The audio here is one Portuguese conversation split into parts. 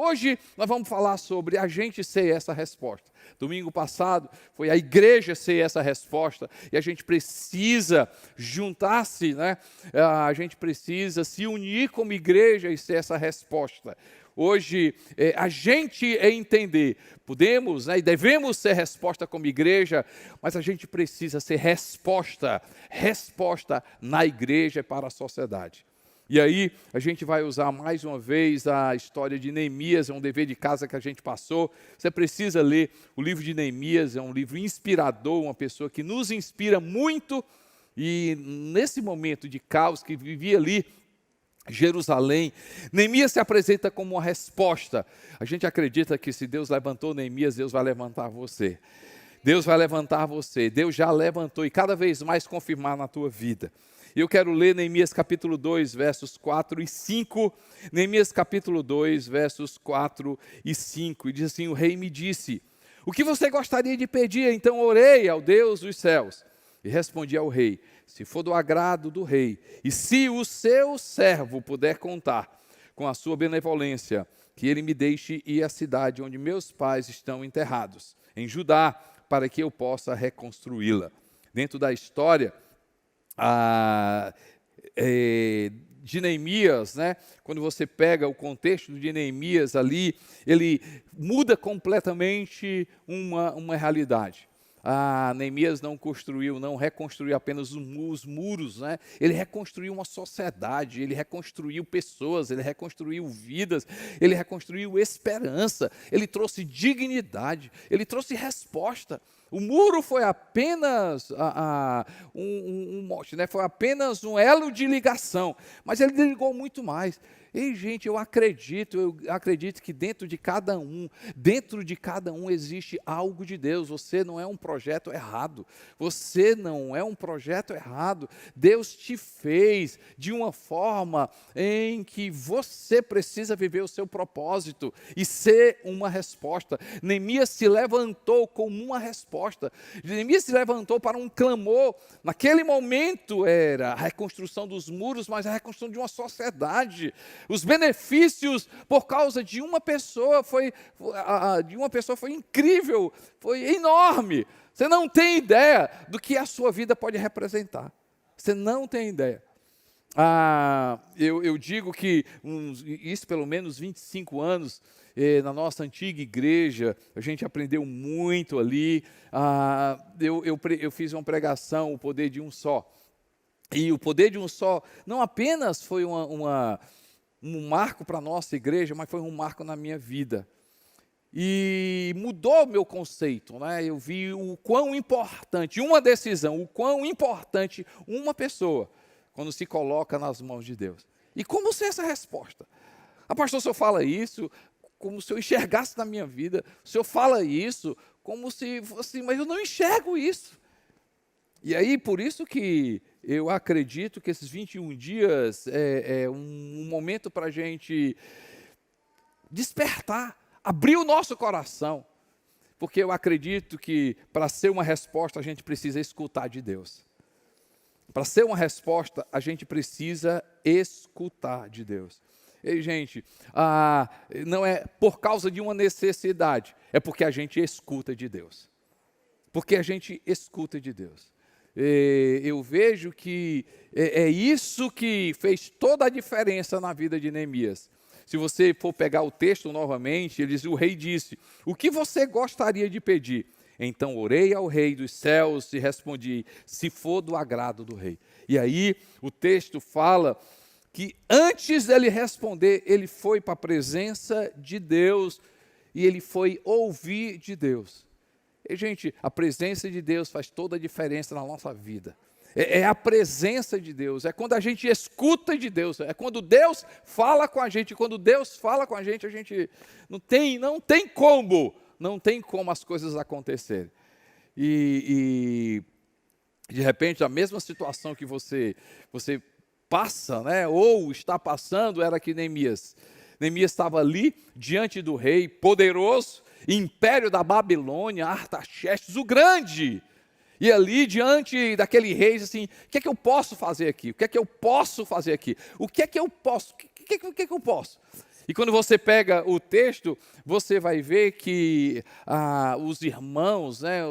Hoje nós vamos falar sobre a gente ser essa resposta. Domingo passado foi a igreja ser essa resposta e a gente precisa juntar-se, né? A gente precisa se unir como igreja e ser essa resposta. Hoje, a gente entender, podemos, né, e devemos ser resposta como igreja, mas a gente precisa ser resposta na igreja para a sociedade. E aí, a gente vai usar mais uma vez a história de Neemias, é um dever de casa que a gente passou. Você precisa ler o livro de Neemias, é um livro inspirador, uma pessoa que nos inspira muito. E nesse momento de caos que vivia ali, Jerusalém, Neemias se apresenta como uma resposta. A gente acredita que se Deus levantou Neemias, Deus vai levantar você. Deus vai levantar você, Deus já levantou e cada vez mais confirmar na tua vida. Eu quero ler Neemias capítulo 2, versos 4 e 5. Neemias capítulo 2, versos 4 e 5. E diz assim: o rei me disse, o que você gostaria de pedir? Então orei ao Deus dos céus. E respondi ao rei, se for do agrado do rei, e se o seu servo puder contar com a sua benevolência, que ele me deixe ir à cidade onde meus pais estão enterrados, em Judá, para que eu possa reconstruí-la. Dentro da história de Neemias, né? Quando você pega o contexto de Neemias ali, ele muda completamente uma realidade. Neemias não reconstruiu apenas os muros, né? Ele reconstruiu uma sociedade, ele reconstruiu pessoas, ele reconstruiu vidas, ele reconstruiu esperança, ele trouxe dignidade, ele trouxe resposta. O muro foi apenas um mote, né? Foi apenas um elo de ligação, mas ele ligou muito mais. E, gente, eu acredito que dentro de cada um existe algo de Deus. Você não é um projeto errado. Deus te fez de uma forma em que você precisa viver o seu propósito e ser uma resposta. Neemias se levantou como uma resposta. Neemias se levantou para um clamor. Naquele momento era a reconstrução dos muros, mas a reconstrução de uma sociedade. Os benefícios por causa de uma pessoa foi incrível, foi enorme. Você não tem ideia do que a sua vida pode representar. Você não tem ideia. Eu digo que isso pelo menos 25 anos, na nossa antiga igreja, a gente aprendeu muito ali. Eu fiz uma pregação, o poder de um só. E o poder de um só não apenas foi um marco para a nossa igreja, mas foi um marco na minha vida. E mudou o meu conceito, né? Eu vi o quão importante, uma decisão, o quão importante uma pessoa, quando se coloca nas mãos de Deus. E como ser essa resposta? Pastor, o senhor fala isso como se eu enxergasse na minha vida, o senhor fala isso como se fosse, mas eu não enxergo isso. E aí, por isso que eu acredito que esses 21 dias é um momento para a gente despertar, abrir o nosso coração, porque eu acredito que para ser uma resposta a gente precisa escutar de Deus. Para ser uma resposta a gente precisa escutar de Deus. E, gente, não é por causa de uma necessidade, é porque a gente escuta de Deus. Porque a gente escuta de Deus. Eu vejo que é isso que fez toda a diferença na vida de Neemias. Se você for pegar o texto novamente, ele diz, o rei disse, o que você gostaria de pedir? Então orei ao rei dos céus e respondi, se for do agrado do rei. E aí o texto fala que antes dele responder, ele foi para a presença de Deus e ele foi ouvir de Deus. E, gente, a presença de Deus faz toda a diferença na nossa vida. É a presença de Deus, é quando a gente escuta de Deus, é quando Deus fala com a gente. Quando Deus fala com a gente não tem como as coisas acontecerem. E de repente, a mesma situação que você passa, né, ou está passando, era que Neemias estava ali, diante do rei, poderoso, império da Babilônia, Artaxerxes, o grande. E ali, diante daquele rei, assim, o que é que eu posso fazer aqui? O que é que eu posso fazer aqui? O que é que eu posso? O que é que eu posso? E quando você pega o texto, você vai ver que os irmãos, né,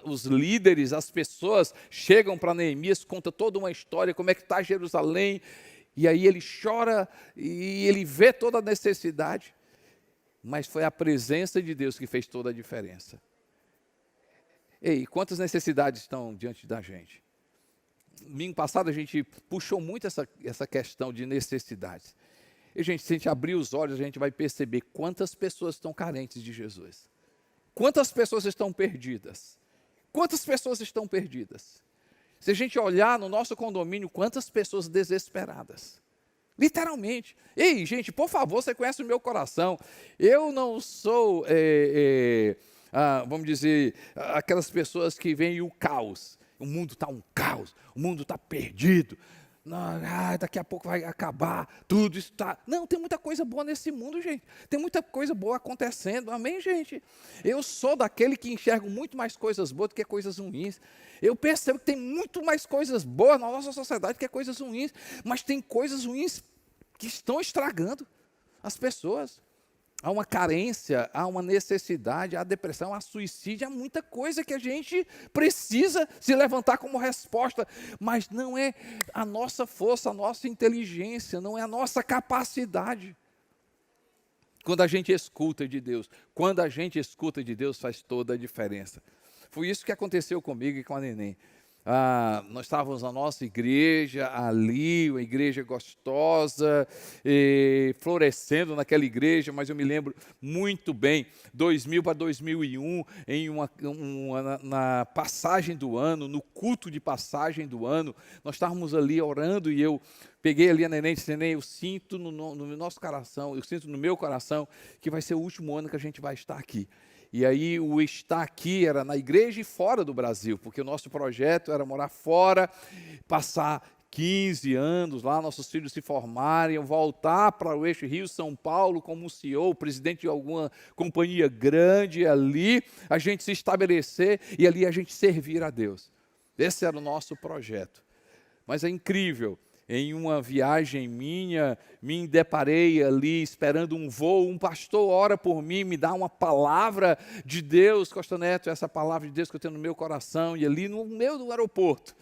os líderes, as pessoas chegam para Neemias, conta toda uma história, como é que está Jerusalém, e aí ele chora e ele vê toda a necessidade, mas foi a presença de Deus que fez toda a diferença. Ei, quantas necessidades estão diante da gente? Domingo passado a gente puxou muito essa questão de necessidades. E, gente, se a gente abrir os olhos, a gente vai perceber quantas pessoas estão carentes de Jesus. Quantas pessoas estão perdidas. Quantas pessoas estão perdidas. Se a gente olhar no nosso condomínio, quantas pessoas desesperadas. Literalmente. Ei, gente, por favor, você conhece o meu coração. Eu não sou, vamos dizer, aquelas pessoas que veem o caos. O mundo está um caos, o mundo está perdido. Não, daqui a pouco vai acabar, tudo isso está... Não, tem muita coisa boa nesse mundo, gente. Tem muita coisa boa acontecendo, amém, gente? Eu sou daquele que enxergo muito mais coisas boas do que coisas ruins. Eu percebo que tem muito mais coisas boas na nossa sociedade do que coisas ruins, mas tem coisas ruins que estão estragando as pessoas. Há uma carência, há uma necessidade, há depressão, há suicídio, há muita coisa que a gente precisa se levantar como resposta, mas não é a nossa força, a nossa inteligência, não é a nossa capacidade. Quando a gente escuta de Deus, faz toda a diferença. Foi isso que aconteceu comigo e com a Neném. Nós estávamos na nossa igreja ali, uma igreja gostosa, florescendo naquela igreja, mas eu me lembro muito bem, 2000 para 2001, na passagem do ano, no culto de passagem do ano, nós estávamos ali orando e eu peguei ali a Neném e disse: Neném, eu sinto no nosso coração, eu sinto no meu coração que vai ser o último ano que a gente vai estar aqui. E aí o estar aqui era na igreja e fora do Brasil, porque o nosso projeto era morar fora, passar 15 anos lá, nossos filhos se formarem, voltar para o eixo Rio-São Paulo como CEO, presidente de alguma companhia grande ali, a gente se estabelecer e ali a gente servir a Deus. Esse era o nosso projeto. Mas é incrível. Em uma viagem minha, me deparei ali esperando um voo, um pastor ora por mim, me dá uma palavra de Deus, Costa Neto, essa palavra de Deus que eu tenho no meu coração, e ali no meio do aeroporto,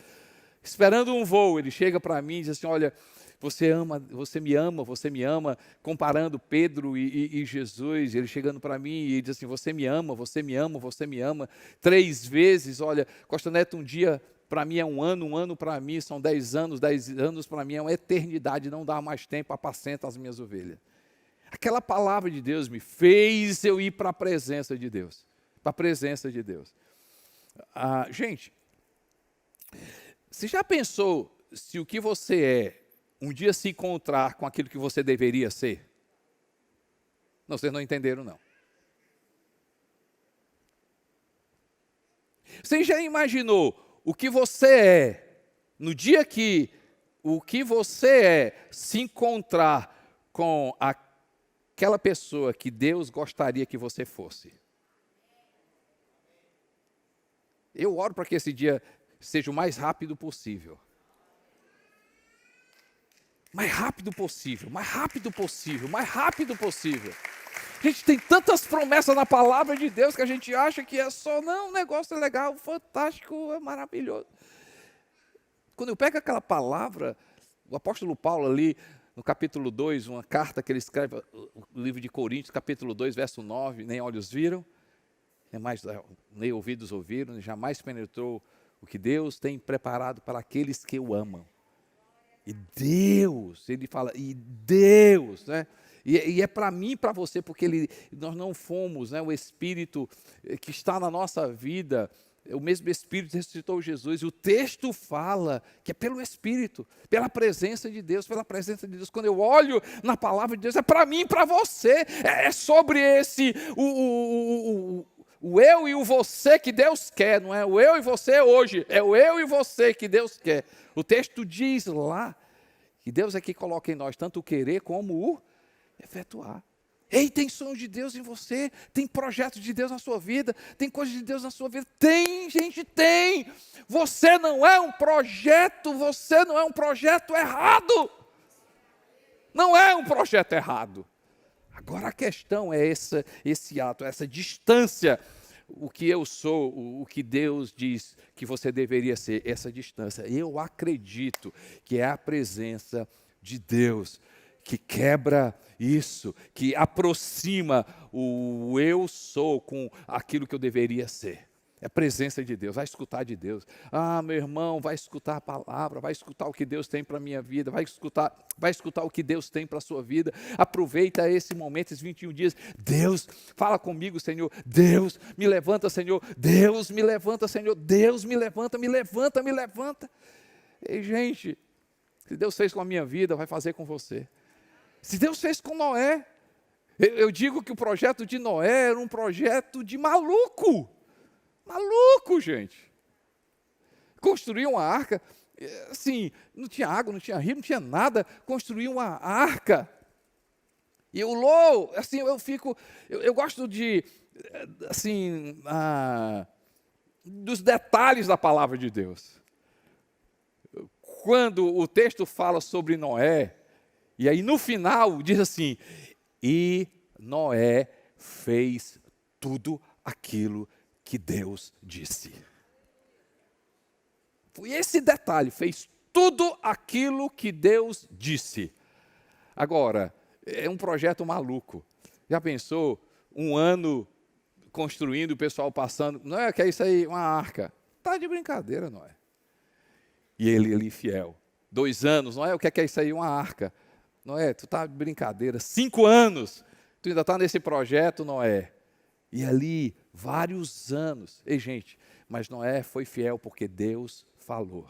esperando um voo, ele chega para mim e diz assim: olha, você me ama, comparando Pedro e Jesus, ele chegando para mim e diz assim: você me ama, 3 vezes, olha, Costa Neto, um dia... Para mim é um ano para mim são 10 anos para mim é uma eternidade, não dá mais tempo, apacenta as minhas ovelhas. Aquela palavra de Deus me fez eu ir para a presença de Deus, gente, você já pensou se o que você é, um dia se encontrar com aquilo que você deveria ser? Não, vocês não entenderam não. Você já imaginou o que você é, no dia que o que você é se encontrar com aquela pessoa que Deus gostaria que você fosse? Eu oro para que esse dia seja o mais rápido possível. Mais rápido possível. Gente, tem tantas promessas na palavra de Deus que a gente acha que é só, não, o negócio é legal, fantástico, é maravilhoso. Quando eu pego aquela palavra, o apóstolo Paulo ali, no capítulo 2, uma carta que ele escreve, o livro de Coríntios, capítulo 2, verso 9, nem olhos viram, nem ouvidos ouviram, jamais penetrou o que Deus tem preparado para aqueles que o amam. E Deus, ele fala, né? E é para mim e para você, porque nós não fomos, né, o Espírito que está na nossa vida, o mesmo Espírito que ressuscitou Jesus. E o texto fala que é pelo Espírito, pela presença de Deus, Quando eu olho na palavra de Deus, é para mim e para você. É sobre o eu e o você que Deus quer. Não é o eu e você hoje, é o eu e você que Deus quer. O texto diz lá que Deus é que coloca em nós tanto o querer como o efetuar. Ei, tem sonhos de Deus em você, tem projetos de Deus na sua vida, tem coisas de Deus na sua vida, tem, gente, tem. Você não é um projeto errado. Não é um projeto errado. Agora a questão é esse ato, essa distância, o que eu sou, o que Deus diz que você deveria ser, essa distância. Eu acredito que é a presença de Deus que quebra isso, que aproxima o eu sou com aquilo que eu deveria ser. É a presença de Deus, vai escutar de Deus. Ah, meu irmão, vai escutar a palavra, vai escutar o que Deus tem para a minha vida, vai escutar o que Deus tem para a sua vida. Aproveita esse momento, esses 21 dias. Deus, fala comigo, Senhor. Deus, me levanta, Senhor. Deus, me levanta, Senhor. Deus, me levanta, me levanta, me levanta. E, gente, se Deus fez com a minha vida, vai fazer com você. Se Deus fez com Noé, eu digo que o projeto de Noé era um projeto de maluco. Maluco, gente. Construir uma arca, assim, não tinha água, não tinha rio, não tinha nada. Construir uma arca. E assim, eu gosto de, assim, dos detalhes da palavra de Deus. Quando o texto fala sobre Noé, e aí no final diz assim, e Noé fez tudo aquilo que Deus disse. Foi esse detalhe, fez tudo aquilo que Deus disse. Agora, é um projeto maluco. Já pensou, um ano construindo, o pessoal passando, não é que é isso aí, uma arca. Está de brincadeira, não é? E ele ali fiel. 2 anos, não é o que é isso aí, uma arca. Noé, tu está de brincadeira. 5 anos, tu ainda está nesse projeto, Noé. E ali, vários anos. Ei, gente, mas Noé foi fiel porque Deus falou.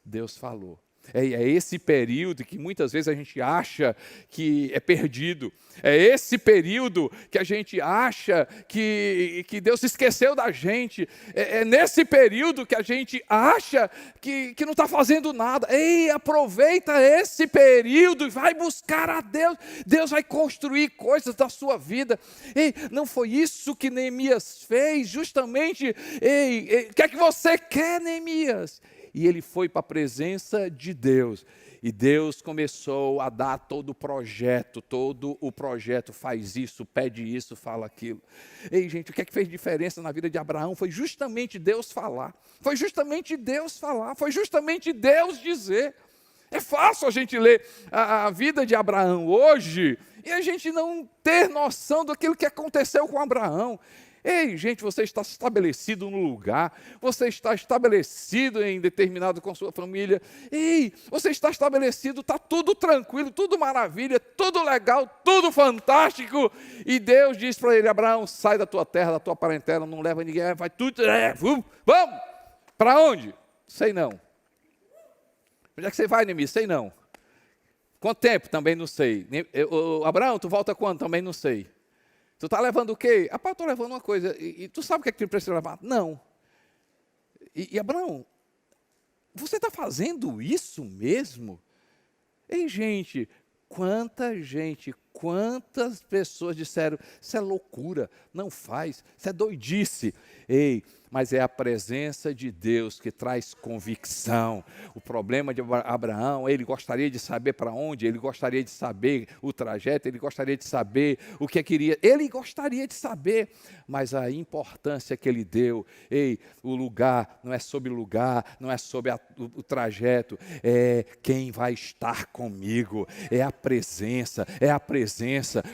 Deus falou. É esse período que muitas vezes a gente acha que é perdido. É esse período que a gente acha que Deus se esqueceu da gente. É nesse período que a gente acha que não está fazendo nada. Ei, aproveita esse período e vai buscar a Deus. Deus vai construir coisas da sua vida. Ei, não foi isso que Neemias fez? Justamente, o que é que você quer, Neemias? E ele foi para a presença de Deus. E Deus começou a dar todo o projeto, faz isso, pede isso, fala aquilo. Ei, gente, o que é que fez diferença na vida de Abraão? Foi justamente Deus falar. Foi justamente Deus falar. Foi justamente Deus dizer. É fácil a gente ler a vida de Abraão hoje e a gente não ter noção daquilo que aconteceu com Abraão. Ei, gente, você está estabelecido no lugar, você está estabelecido em determinado com sua família. Ei, você está estabelecido, está tudo tranquilo, tudo maravilha, tudo legal, tudo fantástico. E Deus diz para ele, Abraão, sai da tua terra, da tua parentela, não leva ninguém, vai tudo, vamos, para onde? Sei não. Onde é que você vai, Neemias? Sei não. Quanto tempo? Também não sei. Abraão, tu volta quando? Também não sei. Tu está levando o quê? Rapaz, eu estou levando uma coisa. E tu sabe o que é que tu precisa levar? Não. E Abraão, você está fazendo isso mesmo? Ei, gente, quantas pessoas disseram, isso é loucura, não faz, isso é doidice. Ei, mas é a presença de Deus que traz convicção. O problema de Abraão, ele gostaria de saber para onde, ele gostaria de saber o trajeto, ele gostaria de saber o que queria, ele gostaria de saber, mas a importância que ele deu, o lugar, não é sobre o lugar, não é sobre o trajeto, é quem vai estar comigo, é a presença,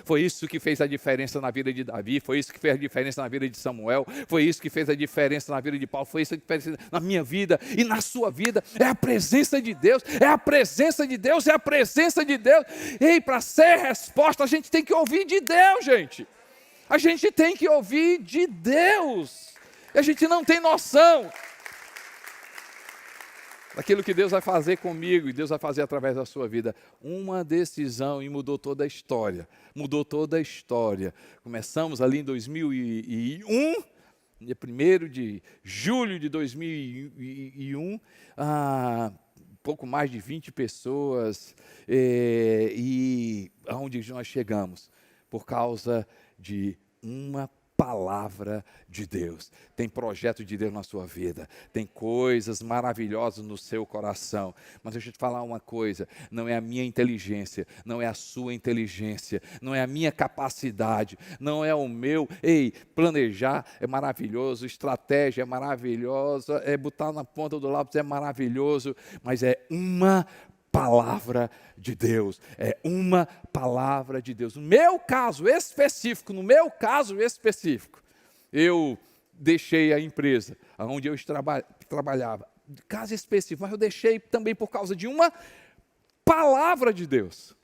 foi isso que fez a diferença na vida de Davi, foi isso que fez a diferença na vida de Samuel, foi isso que fez a diferença na vida de Paulo, foi isso que fez a diferença na minha vida e na sua vida, é a presença de Deus, é a presença de Deus, é a presença de Deus. Ei, para ser resposta, a gente tem que ouvir de Deus, gente, a gente tem que ouvir de Deus, e a gente não tem noção daquilo que Deus vai fazer comigo e Deus vai fazer através da sua vida. Uma decisão e mudou toda a história. Começamos ali em 2001, dia 1º de julho de 2001, pouco mais de 20 pessoas, e aonde nós chegamos? Por causa de uma palavra de Deus. Tem projeto de Deus na sua vida. Tem coisas maravilhosas no seu coração. Mas deixa eu te falar uma coisa. Não é a minha inteligência. Não é a sua inteligência. Não é a minha capacidade. Não é o meu. Planejar é maravilhoso. Estratégia é maravilhosa. Botar na ponta do lápis é maravilhoso. Mas é uma palavra de Deus, é uma palavra de Deus. No meu caso específico, eu deixei a empresa onde eu trabalhava, caso específico, mas eu deixei também por causa de uma palavra de Deus,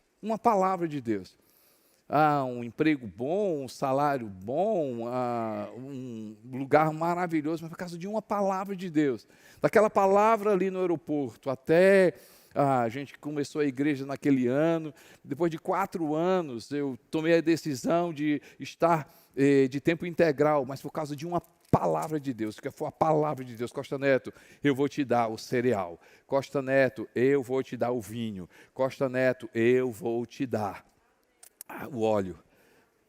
um emprego bom, um salário bom, um lugar maravilhoso, mas por causa de uma palavra de Deus, daquela palavra ali no aeroporto, até a gente começou a igreja naquele ano. Depois de 4 anos, eu tomei a decisão de estar de tempo integral, mas por causa de uma palavra de Deus, que foi a palavra de Deus. Costa Neto, eu vou te dar o cereal. Costa Neto, eu vou te dar o vinho. Costa Neto, eu vou te dar o óleo.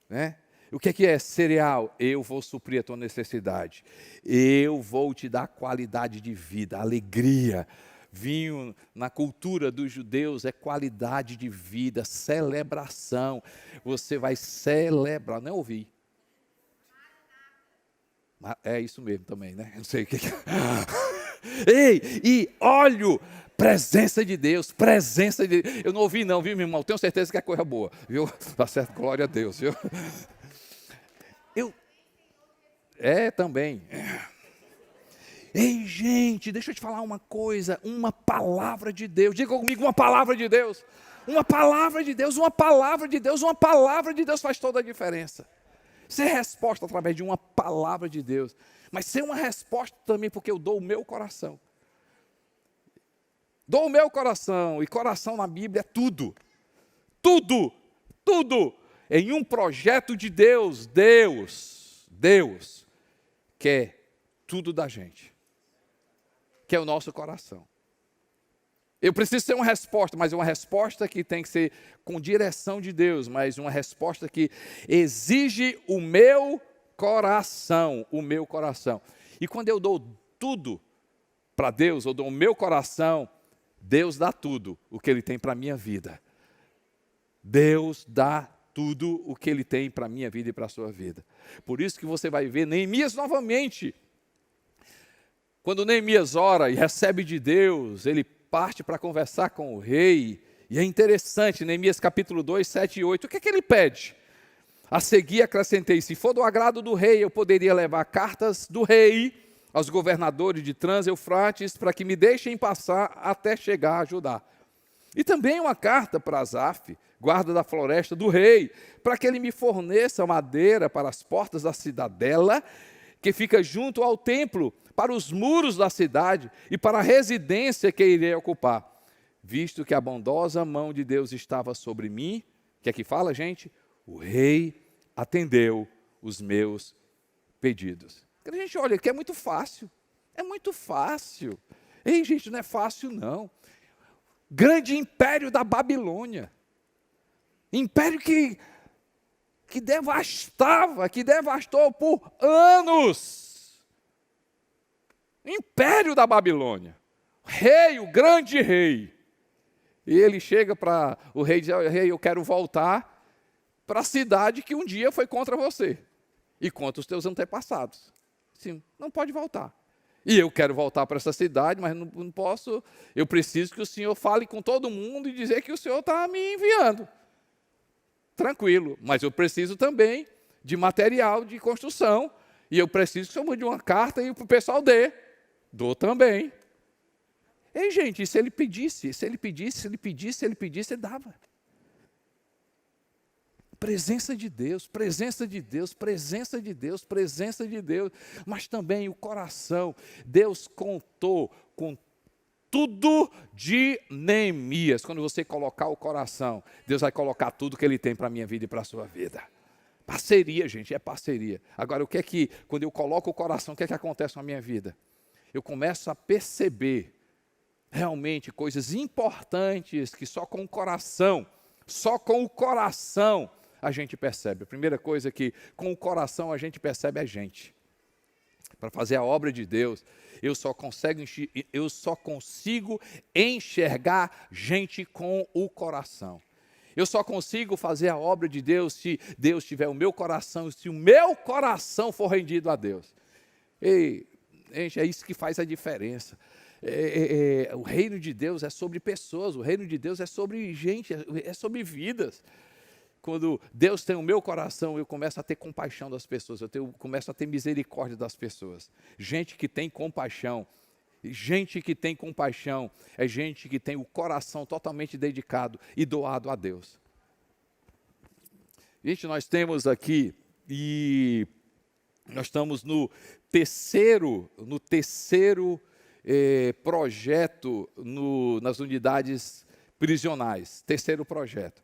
Né? O que é cereal? Eu vou suprir a tua necessidade. Eu vou te dar qualidade de vida, alegria. Vinho, na cultura dos judeus, é qualidade de vida, celebração. Você vai celebrar, não ouvi. É isso mesmo também, né? Não sei o que e óleo, presença de Deus, Eu não ouvi não, viu, meu irmão? Tenho certeza que é coisa boa, viu? Tá certo, glória a Deus, viu? Também. Ei, gente, deixa eu te falar uma coisa, uma palavra de Deus. Diga comigo, uma palavra de Deus. Uma palavra de Deus, uma palavra de Deus, uma palavra de Deus faz toda a diferença. Ser resposta através de uma palavra de Deus, mas ser uma resposta também porque eu dou o meu coração. Dou o meu coração, e coração na Bíblia é tudo. Tudo, tudo. Em um projeto de Deus, Deus quer tudo da gente. Que é o nosso coração. Eu preciso ter uma resposta, mas uma resposta que tem que ser com direção de Deus, mas uma resposta que exige o meu coração, E quando eu dou tudo para Deus, eu dou o meu coração, Deus dá tudo o que Ele tem para a minha vida. Deus dá tudo o que Ele tem para a minha vida e para a sua vida. Por isso que você vai ver Neemias novamente. Quando Neemias ora e recebe de Deus, ele parte para conversar com o rei. E é interessante, Neemias capítulo 2, 7 e 8. O que é que ele pede? A seguir acrescentei, se for do agrado do rei, eu poderia levar cartas do rei aos governadores de Trans-Eufrates para que me deixem passar até chegar a Judá. E também uma carta para Asaf, guarda da floresta do rei, para que ele me forneça madeira para as portas da cidadela, que fica junto ao templo, para os muros da cidade e para a residência que irei ocupar, visto que a bondosa mão de Deus estava sobre mim. O que é que fala, gente? O rei atendeu os meus pedidos. Quando a gente olha aqui, é muito fácil. Ei, gente, não é fácil, não. Grande império da Babilônia. Império que devastou por anos. Império da Babilônia. O grande rei. E ele chega para o rei e diz, rei, eu quero voltar para a cidade que um dia foi contra você. E contra os teus antepassados. Sim, não pode voltar. E eu quero voltar para essa cidade, mas não posso. Eu preciso que o Senhor fale com todo mundo e dizer que o Senhor está me enviando. Tranquilo, mas eu preciso também de material de construção. E eu preciso que o Senhor mande uma carta e o pessoal dê. Dou também. Ei, gente, se ele pedisse, ele dava. Presença de Deus. Mas também o coração. Deus contou com tudo de Neemias. Quando você colocar o coração, Deus vai colocar tudo que Ele tem para a minha vida e para a sua vida. Parceria, gente, é parceria. Agora, quando eu coloco o coração, o que é que acontece na minha vida? Eu começo a perceber realmente coisas importantes que só com o coração a gente percebe? A primeira coisa que com o coração a gente percebe é gente. Para fazer a obra de Deus, eu só consigo enxergar gente com o coração. Eu só consigo fazer a obra de Deus se Deus tiver o meu coração, se o meu coração for rendido a Deus. E, gente, é isso que faz a diferença. O reino de Deus é sobre pessoas, o reino de Deus é sobre gente, é sobre vidas. Quando Deus tem o meu coração, eu começo a ter compaixão das pessoas, começo a ter misericórdia das pessoas. Gente que tem compaixão é gente que tem o coração totalmente dedicado e doado a Deus. Gente, nós temos aqui, e nós estamos no terceiro projeto nas unidades prisionais, terceiro projeto.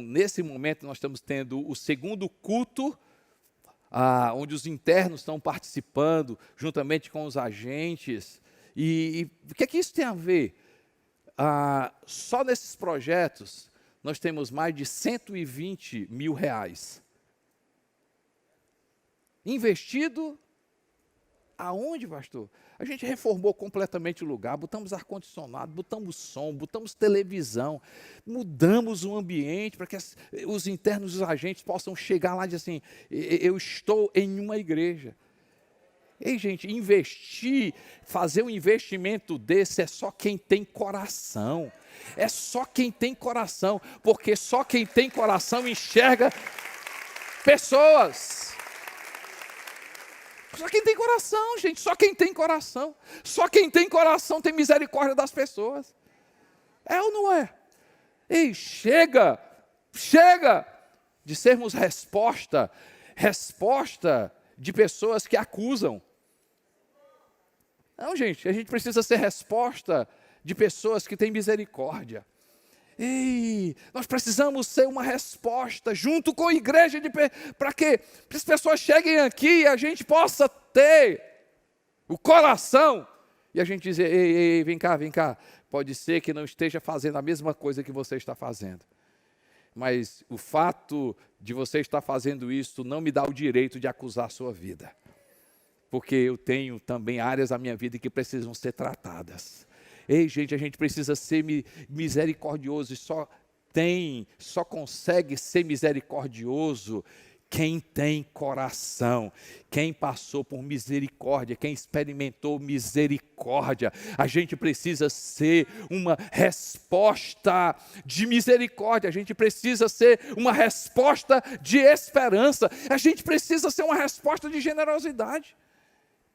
Nesse momento nós estamos tendo o segundo culto, onde os internos estão participando, juntamente com os agentes. E o que é que isso tem a ver? Só nesses projetos nós temos mais de 120 mil reais. Investido aonde, pastor? A gente reformou completamente o lugar, botamos ar-condicionado, botamos som, botamos televisão, mudamos o ambiente para que os internos, os agentes possam chegar lá e dizer assim, eu estou em uma igreja. Ei, gente, fazer um investimento desse é só quem tem coração. É só quem tem coração, porque só quem tem coração enxerga pessoas. Só quem tem coração, gente, só quem tem coração. Só quem tem coração tem misericórdia das pessoas. É ou não é? Ei, chega de sermos resposta de pessoas que acusam. Não, gente, a gente precisa ser resposta de pessoas que têm misericórdia. Ei, nós precisamos ser uma resposta junto com a igreja para que as pessoas cheguem aqui e a gente possa ter o coração e a gente dizer, ei, vem cá, pode ser que não esteja fazendo a mesma coisa que você está fazendo, mas o fato de você estar fazendo isso não me dá o direito de acusar a sua vida, porque eu tenho também áreas da minha vida que precisam ser tratadas. Ei, gente, a gente precisa ser misericordioso e só consegue ser misericordioso quem tem coração, quem passou por misericórdia, quem experimentou misericórdia. A gente precisa ser uma resposta de misericórdia, a gente precisa ser uma resposta de esperança, a gente precisa ser uma resposta de generosidade.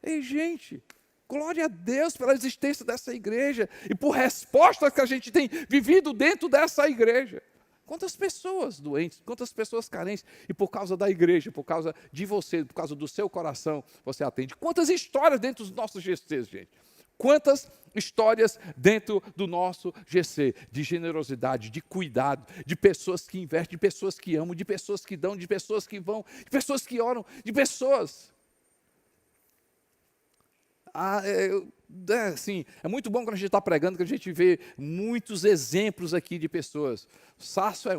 Ei, gente, glória a Deus pela existência dessa igreja e por respostas que a gente tem vivido dentro dessa igreja. Quantas pessoas doentes, quantas pessoas carentes, e por causa da igreja, por causa de você, por causa do seu coração, você atende. Quantas histórias dentro dos nossos GCs, gente. Quantas histórias dentro do nosso GC, de generosidade, de cuidado, de pessoas que investem, de pessoas que amam, de pessoas que dão, de pessoas que vão, de pessoas que oram, de pessoas. Assim, é muito bom quando a gente está pregando, que a gente vê muitos exemplos aqui de pessoas. O Sasso é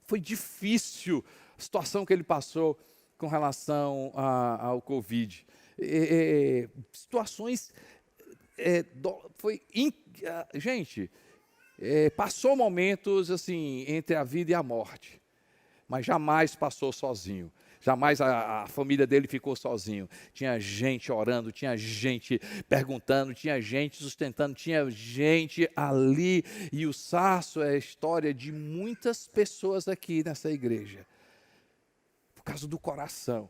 foi difícil a situação que ele passou com relação ao Covid. Situações, gente, passou momentos assim, entre a vida e a morte, mas jamais passou sozinho. Jamais a família dele ficou sozinho. Tinha gente orando, tinha gente perguntando, tinha gente sustentando, tinha gente ali. E o Sasso é a história de muitas pessoas aqui nessa igreja. Por causa do coração.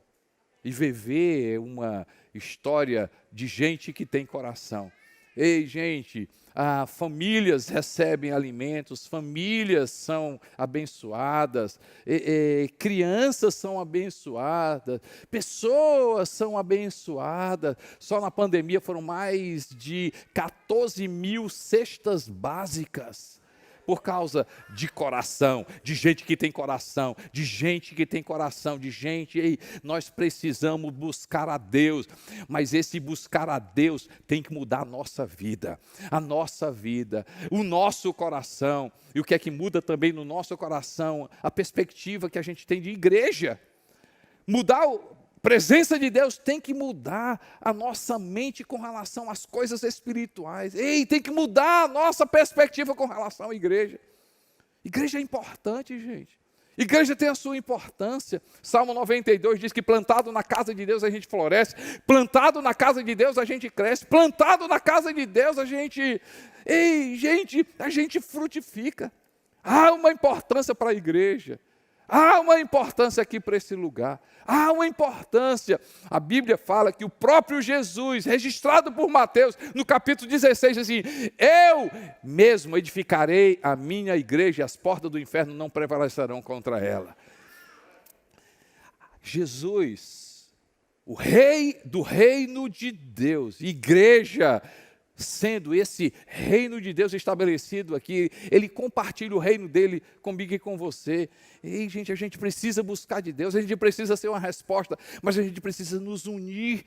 E viver é uma história de gente que tem coração. Ei, gente, famílias recebem alimentos, famílias são abençoadas, crianças são abençoadas, pessoas são abençoadas. Só na pandemia foram mais de 14 mil cestas básicas por causa de coração, de gente que tem coração, de gente que tem coração, de gente, ei, nós precisamos buscar a Deus, mas esse buscar a Deus tem que mudar a nossa vida, o nosso coração. E o que é que muda também no nosso coração? A perspectiva que a gente tem de igreja. Mudar a presença de Deus tem que mudar a nossa mente com relação às coisas espirituais. Ei, tem que mudar a nossa perspectiva com relação à igreja. Igreja é importante, gente. Igreja tem a sua importância. Salmo 92 diz que plantado na casa de Deus a gente floresce, plantado na casa de Deus a gente cresce, plantado na casa de Deus a gente frutifica. Há uma importância para a igreja. Há uma importância aqui para esse lugar. Há uma importância. A Bíblia fala que o próprio Jesus, registrado por Mateus, no capítulo 16, diz assim: eu mesmo edificarei a minha igreja e as portas do inferno não prevalecerão contra ela. Jesus, o rei do reino de Deus, igreja, sendo esse reino de Deus estabelecido aqui, Ele compartilha o reino dele comigo e com você. Ei, gente, a gente precisa buscar de Deus, a gente precisa ser uma resposta, mas a gente precisa nos unir,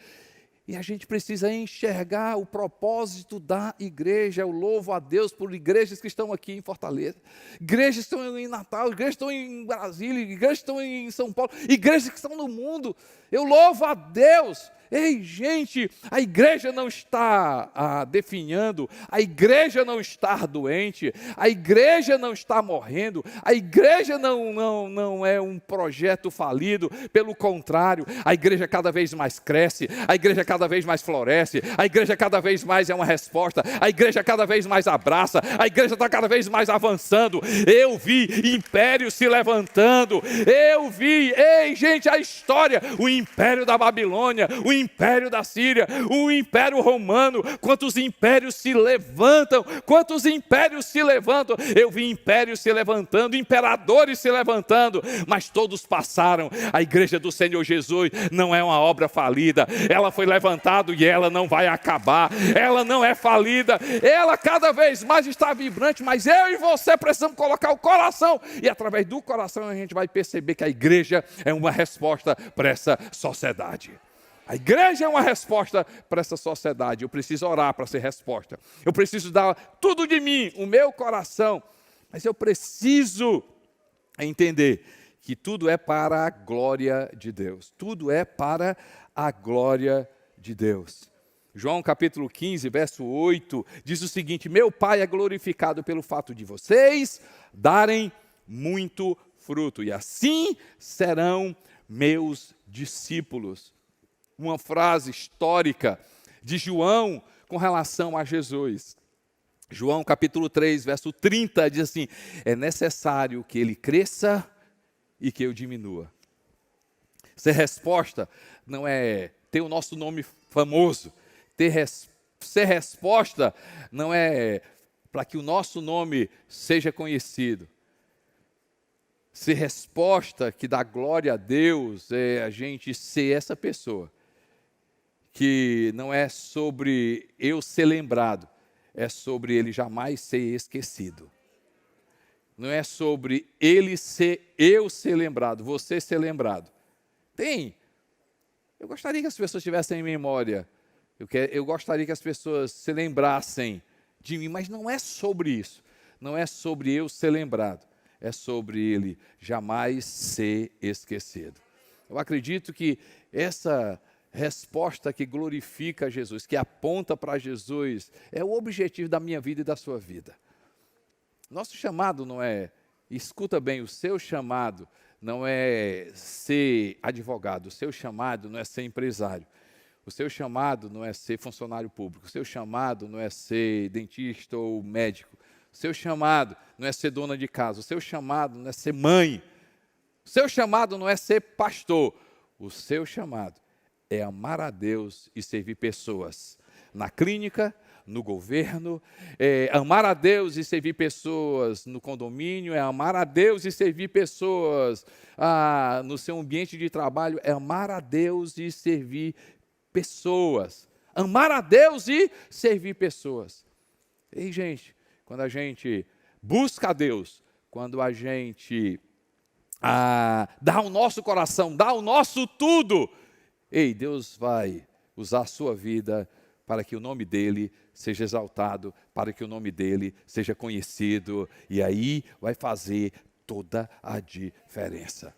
e a gente precisa enxergar o propósito da igreja. Eu louvo a Deus por igrejas que estão aqui em Fortaleza, igrejas que estão em Natal, igrejas que estão em Brasília, igrejas que estão em São Paulo, igrejas que estão no mundo. Eu louvo a Deus. Ei, gente, a igreja não está definhando, a igreja não está doente, a igreja não está morrendo, a igreja não é um projeto falido, pelo contrário, a igreja cada vez mais cresce, a igreja cada vez mais floresce, a igreja cada vez mais é uma resposta, a igreja cada vez mais abraça, a igreja está cada vez mais avançando. Eu vi impérios se levantando, eu vi, ei, gente, a história, o império da Babilônia, o império da Síria, o império romano, quantos impérios se levantam, eu vi impérios se levantando, imperadores se levantando, mas todos passaram. A igreja do Senhor Jesus não é uma obra falida, ela foi levantada e ela não vai acabar, ela não é falida, ela cada vez mais está vibrante, mas eu e você precisamos colocar o coração, e através do coração a gente vai perceber que a igreja é uma resposta para essa sociedade. A igreja é uma resposta para essa sociedade. Eu preciso orar para ser resposta. Eu preciso dar tudo de mim, o meu coração. Mas eu preciso entender que tudo é para a glória de Deus. Tudo é para a glória de Deus. João capítulo 15, verso 8, diz o seguinte: meu Pai é glorificado pelo fato de vocês darem muito fruto, e assim serão meus discípulos. Uma frase histórica de João com relação a Jesus. João capítulo 3, verso 30, diz assim: é necessário que ele cresça e que eu diminua. Ser resposta não é ter o nosso nome famoso. Ser resposta não é para que o nosso nome seja conhecido. Ser resposta que dá glória a Deus é a gente ser essa pessoa que não é sobre eu ser lembrado, é sobre ele jamais ser esquecido. Não é sobre eu ser lembrado, você ser lembrado. Eu gostaria que as pessoas tivessem em memória, eu gostaria que as pessoas se lembrassem de mim, mas não é sobre isso. Não é sobre eu ser lembrado, é sobre ele jamais ser esquecido. Eu acredito que essa resposta que glorifica Jesus, que aponta para Jesus, é o objetivo da minha vida e da sua vida. Nosso chamado não é, escuta bem, o seu chamado não é ser advogado, o seu chamado não é ser empresário, o seu chamado não é ser funcionário público, o seu chamado não é ser dentista ou médico, o seu chamado não é ser dona de casa, o seu chamado não é ser mãe, o seu chamado não é ser pastor, o seu chamado é amar a Deus e servir pessoas. Na clínica, no governo, amar a Deus e servir pessoas no condomínio, é amar a Deus e servir pessoas no seu ambiente de trabalho, é amar a Deus e servir pessoas. Amar a Deus e servir pessoas. Ei, gente, quando a gente busca a Deus, quando a gente dá o nosso coração, dá o nosso tudo, ei, Deus vai usar a sua vida para que o nome dele seja exaltado, para que o nome dele seja conhecido, e aí vai fazer toda a diferença.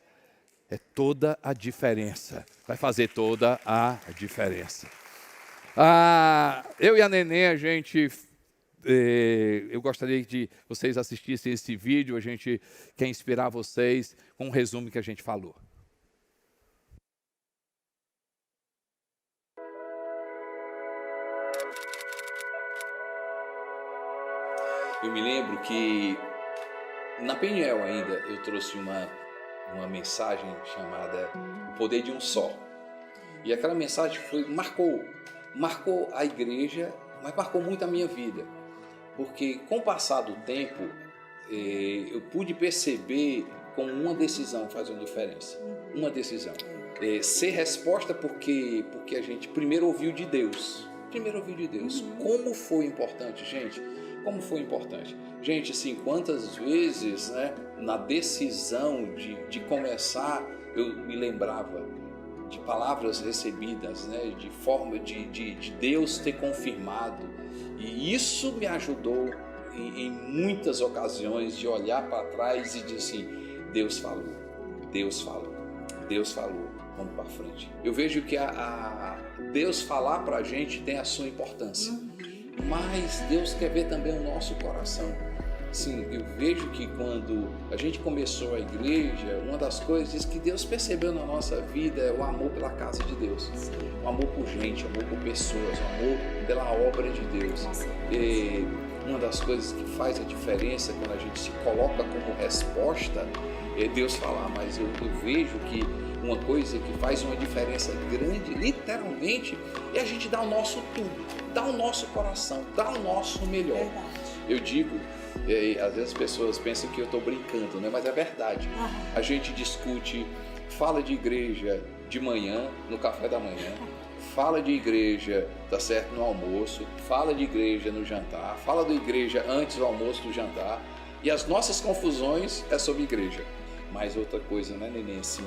É toda a diferença, vai fazer toda a diferença. Eu e a Neném, a gente, eu gostaria de vocês assistissem esse vídeo, a gente quer inspirar vocês com um resumo que a gente falou. Eu me lembro que na Peniel ainda eu trouxe uma mensagem chamada O Poder de um Só. E aquela mensagem marcou a igreja, mas marcou muito a minha vida. Porque com o passar do tempo, eu pude perceber como uma decisão faz uma diferença. Uma decisão. Ser resposta porque a gente primeiro ouviu de Deus. Como foi importante, gente? Como foi importante? Gente, assim, quantas vezes, né, na decisão de começar, eu me lembrava de palavras recebidas, né, de forma de Deus ter confirmado. E isso me ajudou em muitas ocasiões de olhar para trás e dizer assim, Deus falou, vamos para frente. Eu vejo que Deus falar para a gente tem a sua importância. Mas Deus quer ver também o nosso coração. Sim, eu vejo que quando a gente começou a igreja, uma das coisas que Deus percebeu na nossa vida é o amor pela casa de Deus. O amor por gente, o amor por pessoas, o amor pela obra de Deus. E uma das coisas que faz a diferença quando a gente se coloca como resposta é Deus falar, mas eu vejo que uma coisa que faz uma diferença grande, literalmente, é a gente dar o nosso tudo, dar o nosso coração, dar o nosso melhor. Verdade. Eu digo, às vezes as pessoas pensam que eu estou brincando, né? Mas é verdade. A gente discute, fala de igreja de manhã, no café da manhã, fala de igreja, tá certo, no almoço, fala de igreja no jantar, fala de igreja antes do almoço, do jantar, e as nossas confusões é sobre igreja. Mas outra coisa, né, Neném, assim,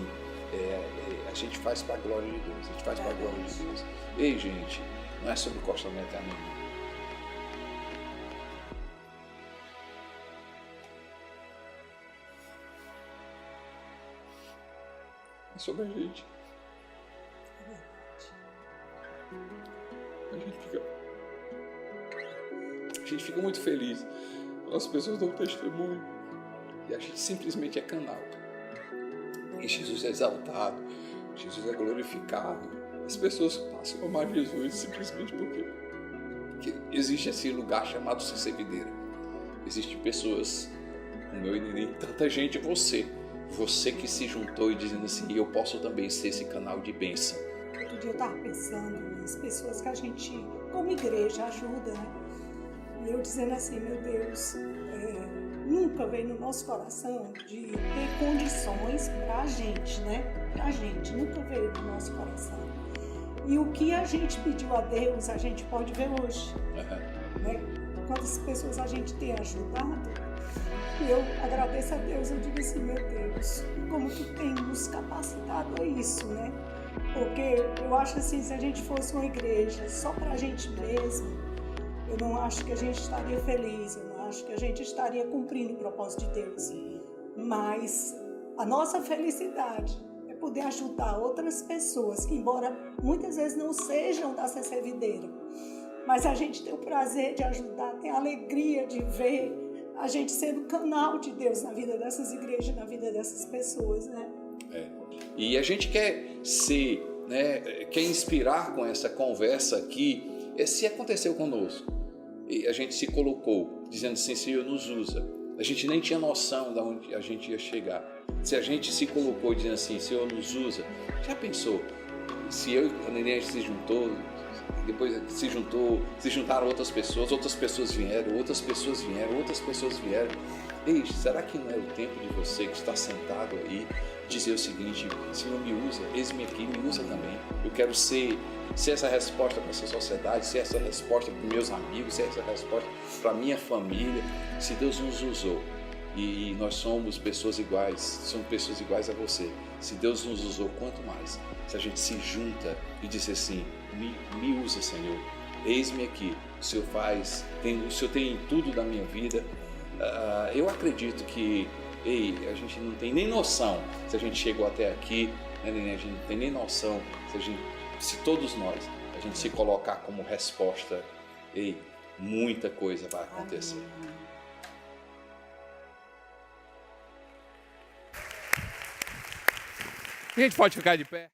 a gente faz para a glória de Deus, a gente faz para a glória de Deus. Ei, gente, não é sobre encostamento a nenhum. É sobre a gente. A gente fica muito feliz quando as pessoas dão testemunho e a gente simplesmente é canal. E Jesus é exaltado, Jesus é glorificado. As pessoas passam a amar Jesus simplesmente porque existe esse lugar chamado Cevideira. Existem pessoas, como eu e Neném, tanta gente, você que se juntou e dizendo assim, eu posso também ser esse canal de bênção. Outro dia eu estava pensando nas pessoas que a gente, como igreja, ajuda, né? E eu dizendo assim, meu Deus, nunca veio no nosso coração de ter condições pra gente, né? Pra gente, nunca veio no nosso coração. E o que a gente pediu a Deus, a gente pode ver hoje. Né? Quantas pessoas a gente tem ajudado, eu agradeço a Deus, eu digo assim, meu Deus, como tu tem nos capacitado a isso, né? Porque eu acho assim, se a gente fosse uma igreja só pra gente mesmo, eu não acho que a gente estaria feliz, eu não acho que a gente estaria cumprindo o propósito de Deus. Mas a nossa felicidade é poder ajudar outras pessoas, que embora muitas vezes não sejam da CC Videira, mas a gente tem o prazer de ajudar, tem a alegria de ver a gente sendo canal de Deus na vida dessas igrejas, na vida dessas pessoas, né? E a gente quer ser, né, quer inspirar com essa conversa aqui, se aconteceu conosco, e a gente se colocou, dizendo assim, Senhor, nos usa. A gente nem tinha noção de onde a gente ia chegar. Se a gente se colocou dizendo assim, Senhor, nos usa, já pensou? se eu e a Neném se juntou, depois se juntaram outras pessoas vieram, outras pessoas vieram. Ei, será que não é o tempo de você que está sentado aí dizer o seguinte: Senhor, me usa, eis-me aqui, me usa também. Eu quero ser essa resposta para essa sociedade, ser essa resposta para os meus amigos, ser essa resposta para a minha família. Se Deus nos usou e nós somos pessoas iguais a você, se Deus nos usou, quanto mais se a gente se junta e diz assim: me usa, Senhor, eis-me aqui, o Senhor tem tudo da minha vida. Eu acredito que a gente não tem nem noção se a gente chegou até aqui, né, Neném? A gente não tem nem noção se todos nós, a gente se colocar como resposta, muita coisa vai acontecer. A gente pode ficar de pé?